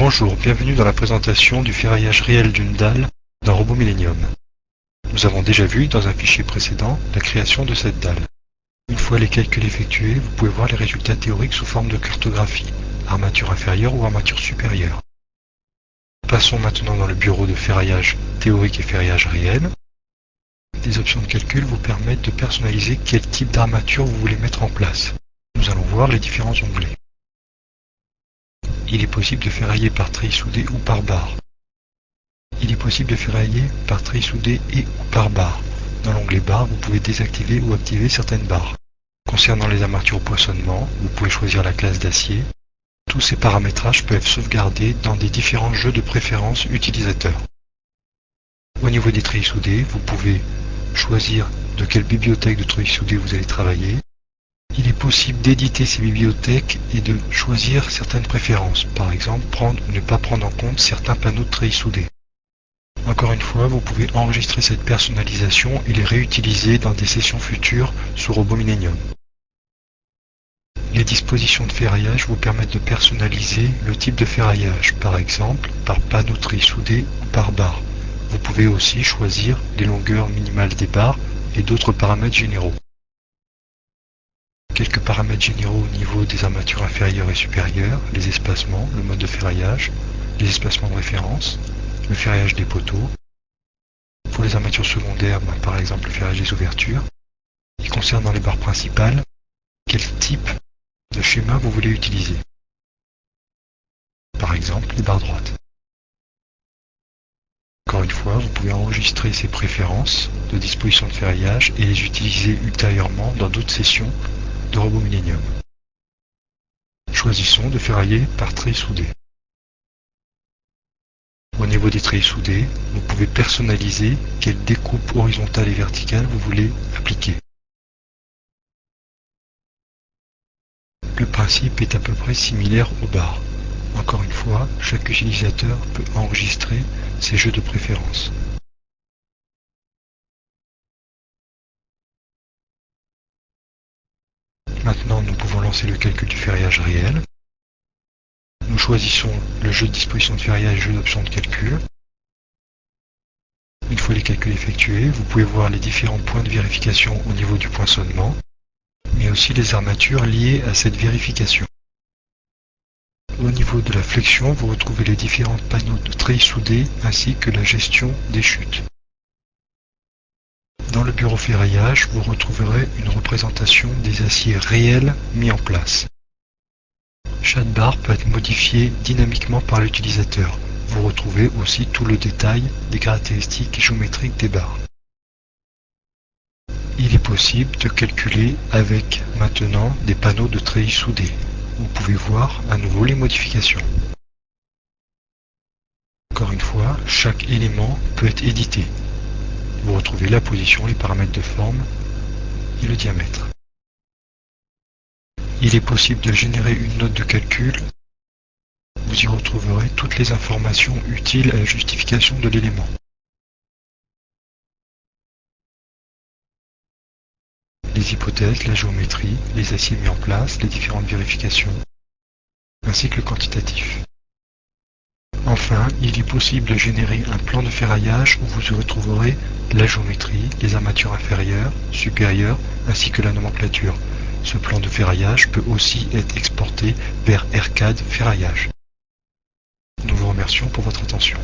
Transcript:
Bonjour, bienvenue dans la présentation du ferraillage réel d'une dalle d'un robot Millennium. Nous avons déjà vu dans un fichier précédent la création de cette dalle. Une fois les calculs effectués, vous pouvez voir les résultats théoriques sous forme de cartographie, armature inférieure ou armature supérieure. Passons maintenant dans le bureau de ferraillage théorique et ferraillage réel. Des options de calcul vous permettent de personnaliser quel type d'armature vous voulez mettre en place. Nous allons voir les différents onglets. Il est possible de ferrailler par treillis soudé ou par barre. Il est possible de ferrailler par treillis soudé et ou par barre. Dans l'onglet barre, vous pouvez désactiver ou activer certaines barres. Concernant les armatures au poinçonnement, vous pouvez choisir la classe d'acier. Tous ces paramétrages peuvent être sauvegardés dans des différents jeux de préférence utilisateurs. Au niveau des treillis soudés, vous pouvez choisir de quelle bibliothèque de treillis soudés vous allez travailler. Il est possible d'éditer ces bibliothèques et de choisir certaines préférences, par exemple prendre ou ne pas prendre en compte certains panneaux de treillis soudés. Encore une fois, vous pouvez enregistrer cette personnalisation et les réutiliser dans des sessions futures sous Robot Millennium. Les dispositions de ferraillage vous permettent de personnaliser le type de ferraillage, par exemple par panneau de treillis soudé ou par barre. Vous pouvez aussi choisir les longueurs minimales des barres et d'autres paramètres généraux. Quelques paramètres généraux au niveau des armatures inférieures et supérieures, les espacements, le mode de ferraillage, les espacements de référence, le ferraillage des poteaux. Pour les armatures secondaires, par exemple le ferraillage des ouvertures. Et concernant les barres principales, quel type de schéma vous voulez utiliser. Par exemple les barres droites. Encore une fois, vous pouvez enregistrer ces préférences de disposition de ferraillage et les utiliser ultérieurement dans d'autres sessions de Robot Millennium. Choisissons de ferrailler par treillis soudé. Au niveau des treillis soudés, vous pouvez personnaliser quelle découpe horizontale et verticale vous voulez appliquer. Le principe est à peu près similaire aux barres. Encore une fois, chaque utilisateur peut enregistrer ses jeux de préférence. Maintenant, nous pouvons lancer le calcul du ferraillage réel. Nous choisissons le jeu de disposition de ferraillage et jeu d'options de calcul. Une fois les calculs effectués, vous pouvez voir les différents points de vérification au niveau du poinçonnement, mais aussi les armatures liées à cette vérification. Au niveau de la flexion, vous retrouvez les différents panneaux de treillis soudés ainsi que la gestion des chutes. Dans le bureau ferraillage, vous retrouverez une représentation des aciers réels mis en place. Chaque barre peut être modifiée dynamiquement par l'utilisateur. Vous retrouvez aussi tout le détail des caractéristiques géométriques des barres. Il est possible de calculer avec maintenant des panneaux de treillis soudés. Vous pouvez voir à nouveau les modifications. Encore une fois, chaque élément peut être édité. Vous retrouvez la position, les paramètres de forme et le diamètre. Il est possible de générer une note de calcul. Vous y retrouverez toutes les informations utiles à la justification de l'élément. Les hypothèses, la géométrie, les aciers mis en place, les différentes vérifications, ainsi que le quantitatif. Enfin, il est possible de générer un plan de ferraillage où vous y retrouverez la géométrie, les armatures inférieures, supérieures, ainsi que la nomenclature. Ce plan de ferraillage peut aussi être exporté vers AirCAD Ferraillage. Nous vous remercions pour votre attention.